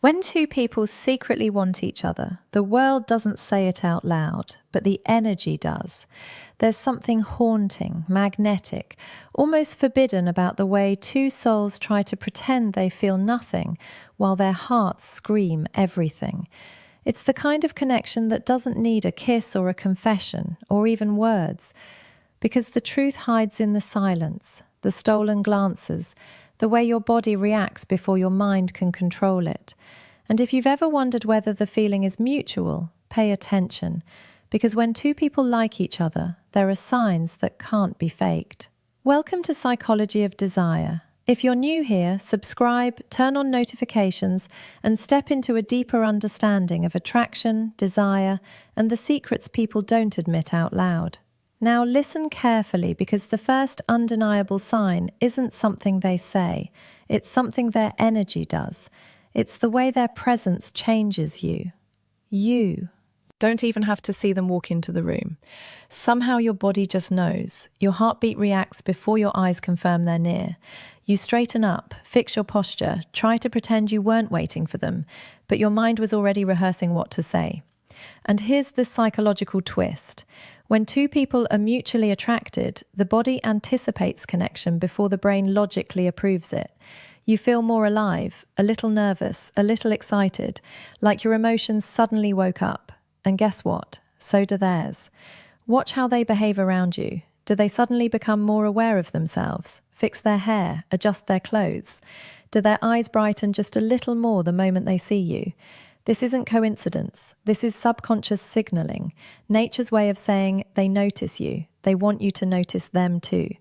When two people secretly want each other, the world doesn't say it out loud, but the energy does. There's something haunting, magnetic, almost forbidden about the way two souls try to pretend they feel nothing while their hearts scream everything. It's the kind of connection that doesn't need a kiss or a confession, or even words, because the truth hides in the silence, the stolen glances, the way your body reacts before your mind can control it. And if you've ever wondered whether the feeling is mutual, pay attention, because when two people like each other, there are signs that can't be faked. Welcome to Psychology of Desire. If you're new here, subscribe, turn on notifications, and step into a deeper understanding of attraction, desire, and the secrets people don't admit out loud. Now listen carefully, because the first undeniable sign isn't something they say, it's something their energy does. It's the way their presence changes you. You don't even have to see them walk into the room. Somehow your body just knows. Your heartbeat reacts before your eyes confirm they're near. You straighten up, fix your posture, try to pretend you weren't waiting for them, but your mind was already rehearsing what to say. And here's the psychological twist. When two people are mutually attracted, the body anticipates connection before the brain logically approves it. You feel more alive, a little nervous, a little excited, like your emotions suddenly woke up. And guess what? So do theirs. Watch how they behave around you. Do they suddenly become more aware of themselves, fix their hair, adjust their clothes? Do their eyes brighten just a little more the moment they see you? This isn't coincidence. This is subconscious signaling, nature's way of saying they notice you. They want you to notice them too.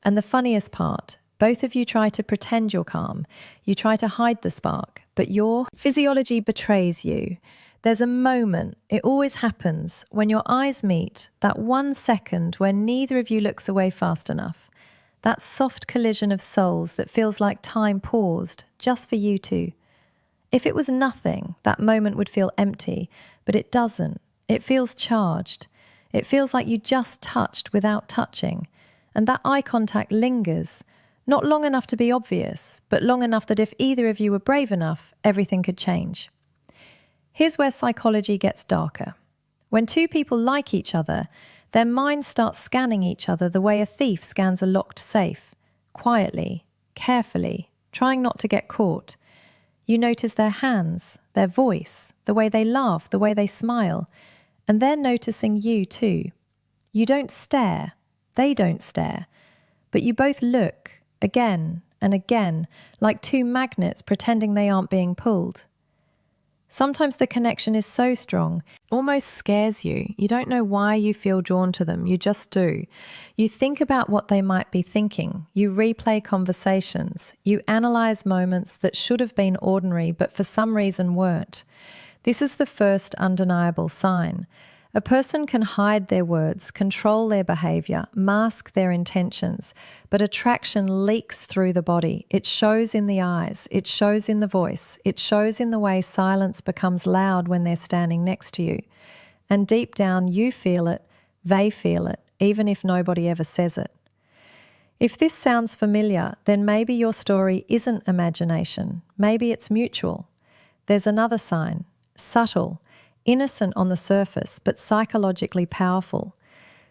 And the funniest part, both of you try to pretend you're calm. You try to hide the spark, but your physiology betrays you. There's a moment, it always happens, when your eyes meet, that 1 second when neither of you looks away fast enough. That soft collision of souls that feels like time paused, just for you two. If it was nothing, that moment would feel empty, but it doesn't. It feels charged. It feels like you just touched without touching. And that eye contact lingers. Not long enough to be obvious, but long enough that if either of you were brave enough, everything could change. Here's where psychology gets darker. When two people like each other, their minds start scanning each other the way a thief scans a locked safe. Quietly, carefully, trying not to get caught. You notice their hands, their voice, the way they laugh, the way they smile, and they're noticing you too. You don't stare, they don't stare, but you both look, again and again, like two magnets pretending they aren't being pulled. Sometimes the connection is so strong, it almost scares you. You don't know why you feel drawn to them, you just do. You think about what they might be thinking. You replay conversations. You analyze moments that should have been ordinary but for some reason weren't. This is the first undeniable sign. A person can hide their words, control their behavior, mask their intentions, but attraction leaks through the body. It shows in the eyes, it shows in the voice, it shows in the way silence becomes loud when they're standing next to you. And deep down, you feel it, they feel it, even if nobody ever says it. If this sounds familiar, then maybe your story isn't imagination. Maybe it's mutual. There's another sign, subtle, innocent on the surface, but psychologically powerful.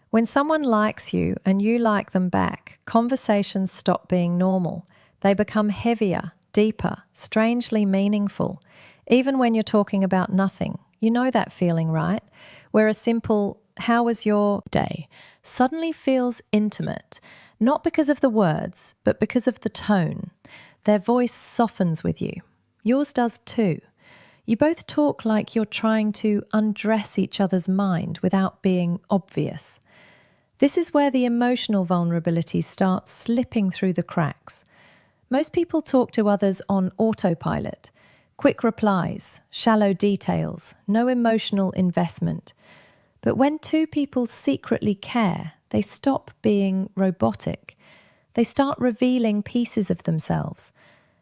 When someone likes you and you like them back, conversations stop being normal. They become heavier, deeper, strangely meaningful. Even when you're talking about nothing, you know that feeling, right? Where a simple, "How was your day?" suddenly feels intimate, not because of the words, but because of the tone. Their voice softens with you. Yours does too. You both talk like you're trying to undress each other's mind without being obvious. This is where the emotional vulnerability starts slipping through the cracks. Most people talk to others on autopilot. Quick replies, shallow details, no emotional investment. But when two people secretly care, they stop being robotic. They start revealing pieces of themselves.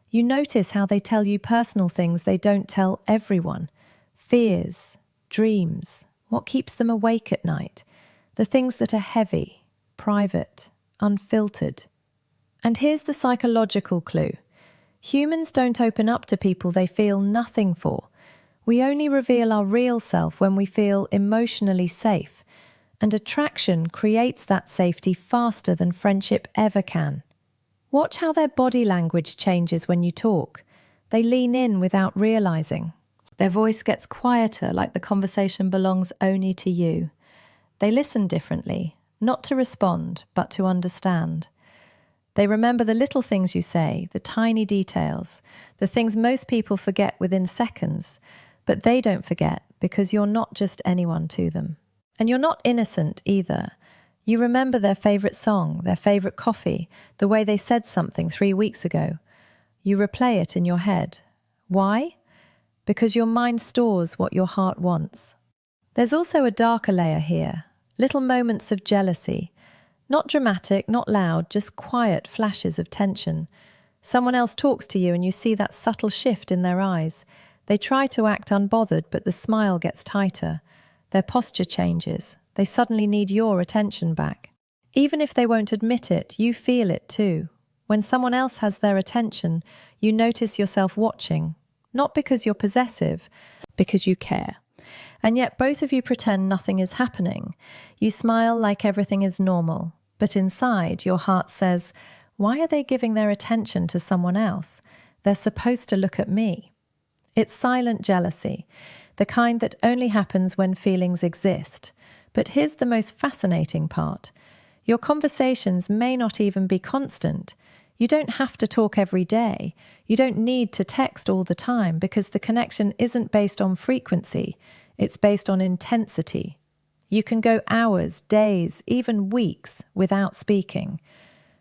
You notice how they tell you personal things they don't tell everyone. Fears, dreams, what keeps them awake at night. The things that are heavy, private, unfiltered. And here's the psychological clue. Humans don't open up to people they feel nothing for. We only reveal our real self when we feel emotionally safe, and attraction creates that safety faster than friendship ever can. Watch how their body language changes when you talk. They lean in without realizing. Their voice gets quieter, like the conversation belongs only to you. They listen differently, not to respond, but to understand. They remember the little things you say, the tiny details, the things most people forget within seconds, but they don't forget because you're not just anyone to them. And you're not innocent either. You remember their favorite song, their favorite coffee, the way they said something 3 weeks ago. You replay it in your head. Why? Because your mind stores what your heart wants. There's also a darker layer here, little moments of jealousy. Not dramatic, not loud, just quiet flashes of tension. Someone else talks to you and you see that subtle shift in their eyes. They try to act unbothered, but the smile gets tighter. Their posture changes. They suddenly need your attention back. Even if they won't admit it, you feel it too. When someone else has their attention, you notice yourself watching. Not because you're possessive, because you care. And yet both of you pretend nothing is happening. You smile like everything is normal. But inside, your heart says, why are they giving their attention to someone else? They're supposed to look at me. It's silent jealousy, the kind that only happens when feelings exist. But here's the most fascinating part. Your conversations may not even be constant. You don't have to talk every day. You don't need to text all the time because the connection isn't based on frequency. It's based on intensity. You can go hours, days, even weeks without speaking.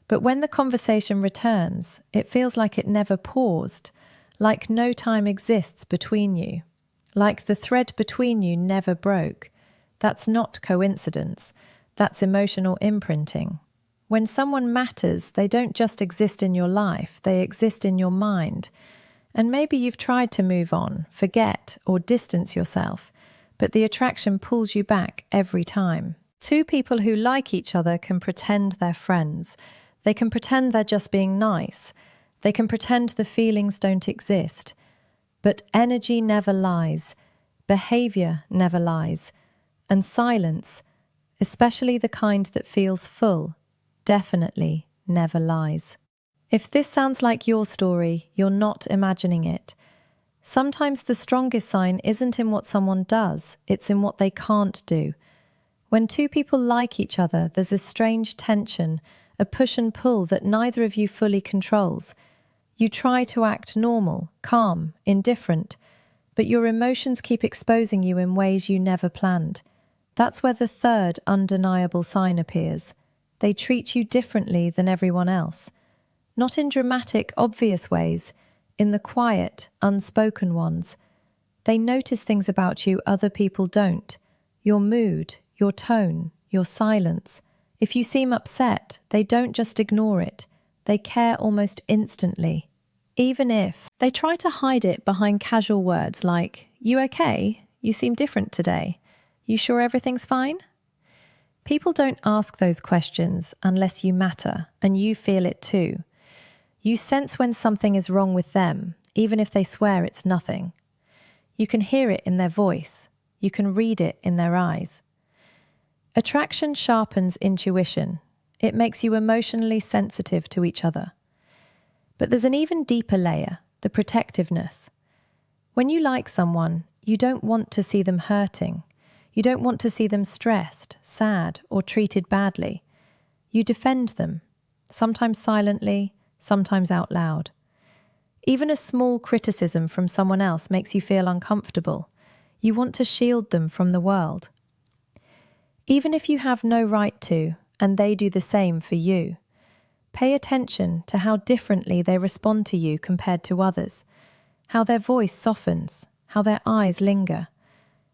But when the conversation returns, it feels like it never paused, like no time exists between you, like the thread between you never broke. That's not coincidence. That's emotional imprinting. When someone matters, they don't just exist in your life, they exist in your mind. And maybe you've tried to move on, forget, or distance yourself, but the attraction pulls you back every time. Two people who like each other can pretend they're friends. They can pretend they're just being nice. They can pretend the feelings don't exist. But energy never lies. Behavior never lies. And silence, especially the kind that feels full, definitely never lies. If this sounds like your story, you're not imagining it. Sometimes the strongest sign isn't in what someone does, it's in what they can't do. When two people like each other, there's a strange tension, a push and pull that neither of you fully controls. You try to act normal, calm, indifferent, but your emotions keep exposing you in ways you never planned. That's where the third undeniable sign appears. They treat you differently than everyone else. Not in dramatic, obvious ways, in the quiet, unspoken ones. They notice things about you other people don't. Your mood, your tone, your silence. If you seem upset, they don't just ignore it. They care almost instantly. Even if they try to hide it behind casual words like, "You okay? You seem different today. You sure everything's fine?" People don't ask those questions unless you matter, and you feel it too. You sense when something is wrong with them, even if they swear it's nothing. You can hear it in their voice. You can read it in their eyes. Attraction sharpens intuition. It makes you emotionally sensitive to each other. But there's an even deeper layer, the protectiveness. When you like someone, you don't want to see them hurting. You don't want to see them stressed, sad, or treated badly. You defend them, sometimes silently, sometimes out loud. Even a small criticism from someone else makes you feel uncomfortable. You want to shield them from the world. Even if you have no right to, and they do the same for you. Pay attention to how differently they respond to you compared to others, how their voice softens, how their eyes linger,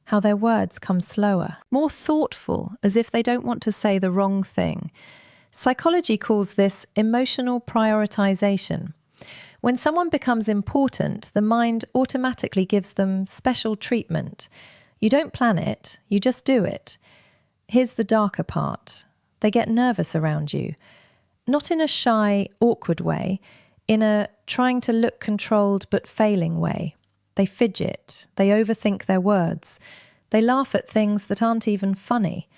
how their words come slower, more thoughtful, as if they don't want to say the wrong thing. Psychology calls this emotional prioritization. When someone becomes important, the mind automatically gives them special treatment. You don't plan it, you just do it. Here's the darker part. They get nervous around you. Not in a shy, awkward way, in a trying to look controlled but failing way. They fidget, they overthink their words, they laugh at things that aren't even funny.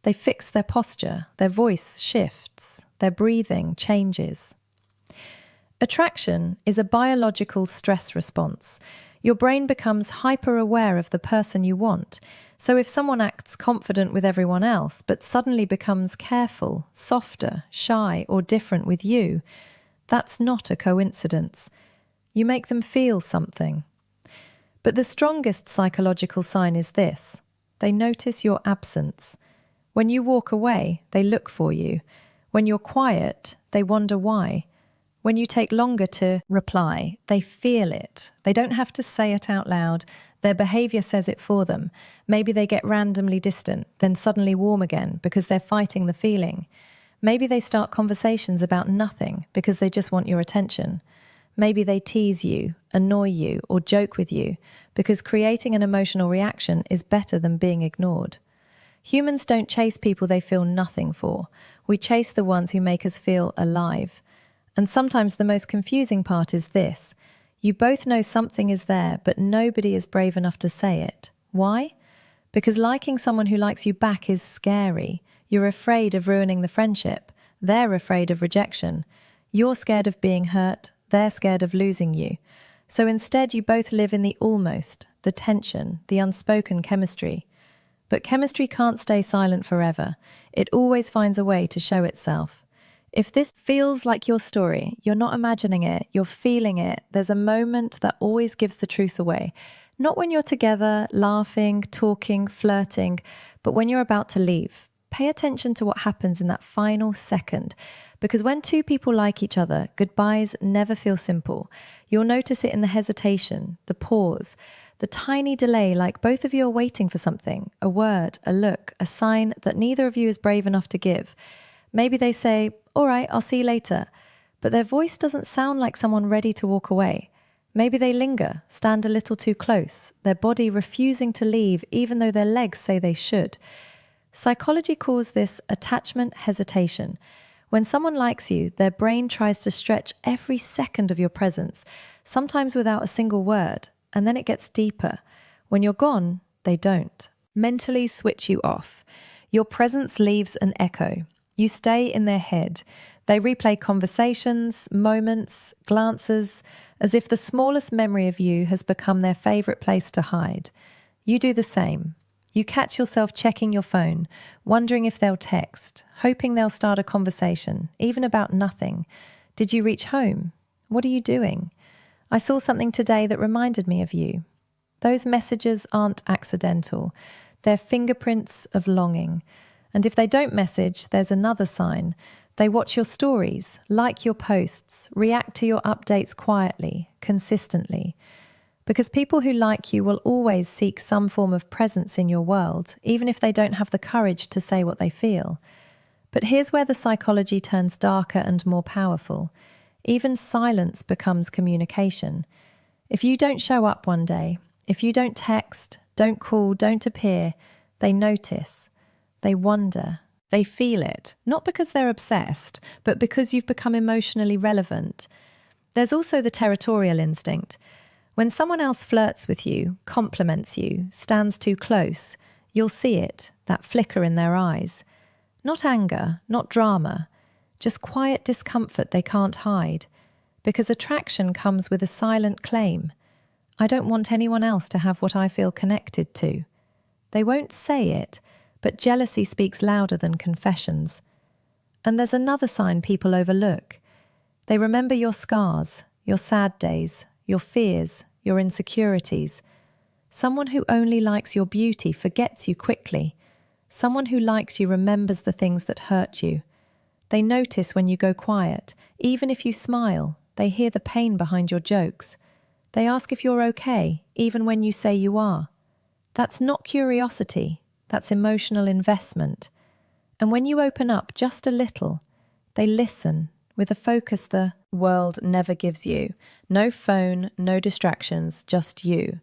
They fix their posture, their voice shifts, their breathing changes. Attraction is a biological stress response. Your brain becomes hyper-aware of the person you want. So if someone acts confident with everyone else, but suddenly becomes careful, softer, shy, or different with you, that's not a coincidence. You make them feel something. But the strongest psychological sign is this: they notice your absence. When you walk away, they look for you. When you're quiet, they wonder why. When you take longer to reply, they feel it. They don't have to say it out loud. Their behavior says it for them. Maybe they get randomly distant, then suddenly warm again because they're fighting the feeling. Maybe they start conversations about nothing because they just want your attention. Maybe they tease you, annoy you, or joke with you because creating an emotional reaction is better than being ignored. Humans don't chase people they feel nothing for. We chase the ones who make us feel alive. And sometimes the most confusing part is this: you both know something is there, but nobody is brave enough to say it. Why? Because liking someone who likes you back is scary. You're afraid of ruining the friendship. They're afraid of rejection. You're scared of being hurt. They're scared of losing you. So instead, you both live in the almost, the tension, the unspoken chemistry. But chemistry can't stay silent forever. It always finds a way to show itself. If this feels like your story, you're not imagining it, you're feeling it, there's a moment that always gives the truth away. Not when you're together, laughing, talking, flirting, but when you're about to leave. Pay attention to what happens in that final second, because when two people like each other, goodbyes never feel simple. You'll notice it in the hesitation, the pause, the tiny delay, like both of you are waiting for something, a word, a look, a sign that neither of you is brave enough to give. Maybe they say, "All right, I'll see you later," but their voice doesn't sound like someone ready to walk away. Maybe they linger, stand a little too close, their body refusing to leave even though their legs say they should. Psychology calls this attachment hesitation. When someone likes you, their brain tries to stretch every second of your presence, sometimes without a single word, and then it gets deeper. When you're gone, they don't. Mentally switch you off. Your presence leaves an echo. You stay in their head. They replay conversations, moments, glances, as if the smallest memory of you has become their favorite place to hide. You do the same. You catch yourself checking your phone, wondering if they'll text, hoping they'll start a conversation, even about nothing. Did you reach home? What are you doing? I saw something today that reminded me of you. Those messages aren't accidental. They're fingerprints of longing. And if they don't message, there's another sign. They watch your stories, like your posts, react to your updates quietly, consistently. Because people who like you will always seek some form of presence in your world, even if they don't have the courage to say what they feel. But here's where the psychology turns darker and more powerful. Even silence becomes communication. If you don't show up one day, if you don't text, don't call, don't appear, they notice. They wonder. They feel it, not because they're obsessed, but because you've become emotionally relevant. There's also the territorial instinct. When someone else flirts with you, compliments you, stands too close, you'll see it, that flicker in their eyes. Not anger, not drama, just quiet discomfort they can't hide. Because attraction comes with a silent claim. I don't want anyone else to have what I feel connected to. They won't say it, but jealousy speaks louder than confessions. And there's another sign people overlook. They remember your scars, your sad days, your fears, your insecurities. Someone who only likes your beauty forgets you quickly. Someone who likes you remembers the things that hurt you. They notice when you go quiet. Even if you smile, they hear the pain behind your jokes. They ask if you're okay, even when you say you are. That's not curiosity. That's emotional investment. And when you open up just a little, they listen with a focus the world never gives you. No phone, no distractions, just you.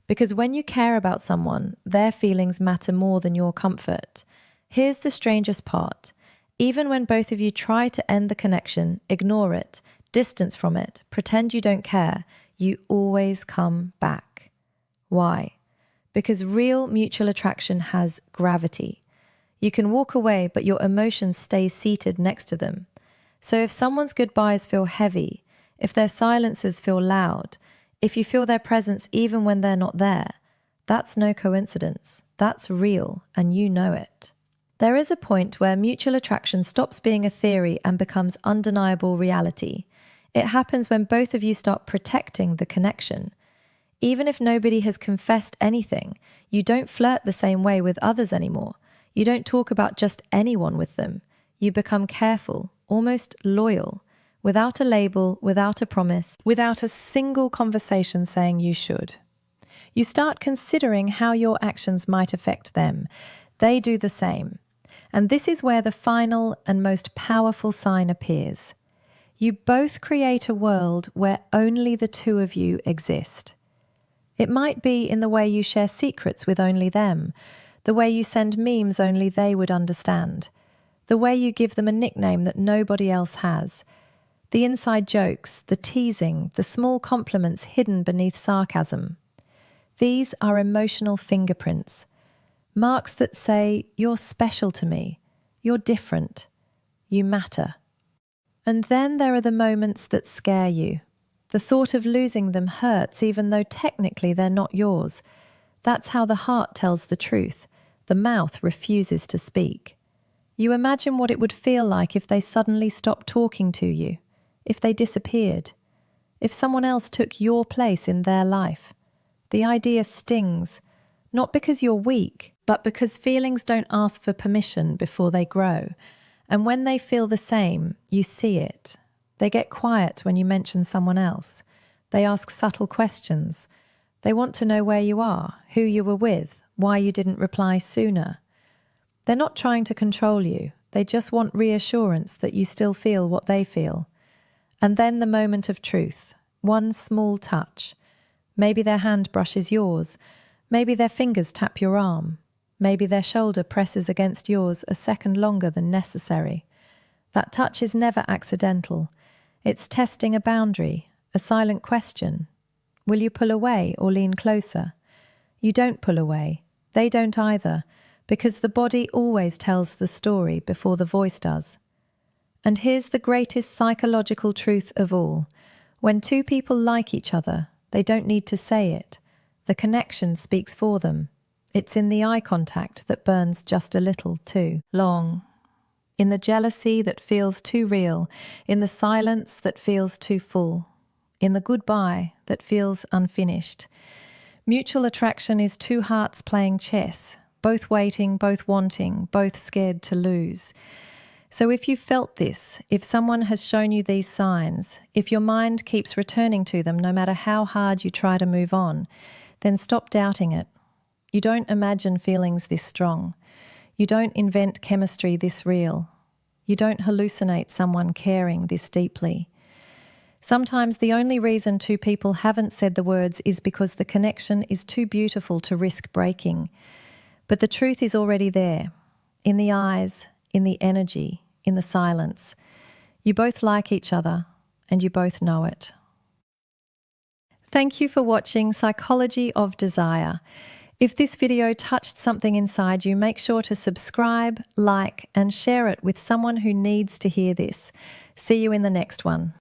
Because when you care about someone, their feelings matter more than your comfort. Here's the strangest part. Even when both of you try to end the connection, ignore it, Distance from it, pretend you don't care, you always come back. Why? Because real mutual attraction has gravity. You can walk away, but your emotions stay seated next to them. So if someone's goodbyes feel heavy, if their silences feel loud, if you feel their presence even when they're not there, that's no coincidence. That's real, and you know it. There is a point where mutual attraction stops being a theory and becomes undeniable reality. It happens when both of you start protecting the connection. Even if nobody has confessed anything, you don't flirt the same way with others anymore. You don't talk about just anyone with them. You become careful, almost loyal, without a label, without a promise, without a single conversation saying you should. You start considering how your actions might affect them. They do the same. And this is where the final and most powerful sign appears. You both create a world where only the two of you exist. It might be in the way you share secrets with only them, the way you send memes only they would understand, the way you give them a nickname that nobody else has, the inside jokes, the teasing, the small compliments hidden beneath sarcasm. These are emotional fingerprints, marks that say, you're special to me, you're different, you matter. And then there are the moments that scare you. The thought of losing them hurts even though technically they're not yours. That's how the heart tells the truth. The mouth refuses to speak. You imagine what it would feel like if they suddenly stopped talking to you, if they disappeared, if someone else took your place in their life. The idea stings, not because you're weak, but because feelings don't ask for permission before they grow. And when they feel the same, you see it. They get quiet when you mention someone else. They ask subtle questions. They want to know where you are, who you were with, why you didn't reply sooner. They're not trying to control you. They just want reassurance that you still feel what they feel. And then the moment of truth, one small touch. Maybe their hand brushes yours. Maybe their fingers tap your arm. Maybe their shoulder presses against yours a second longer than necessary. That touch is never accidental. It's testing a boundary, a silent question. Will you pull away or lean closer? You don't pull away. They don't either, because the body always tells the story before the voice does. And here's the greatest psychological truth of all. When two people like each other, they don't need to say it. The connection speaks for them. It's in the eye contact that burns just a little too long. In the jealousy that feels too real, in the silence that feels too full, in the goodbye that feels unfinished. Mutual attraction is two hearts playing chess, both waiting, both wanting, both scared to lose. So if you felt this, if someone has shown you these signs, if your mind keeps returning to them no matter how hard you try to move on, then stop doubting it. You don't imagine feelings this strong. You don't invent chemistry this real. You don't hallucinate someone caring this deeply. Sometimes the only reason two people haven't said the words is because the connection is too beautiful to risk breaking. But the truth is already there, in the eyes, in the energy, in the silence. You both like each other, and you both know it. Thank you for watching Psychology of Desire. If this video touched something inside you, make sure to subscribe, like, and share it with someone who needs to hear this. See you in the next one.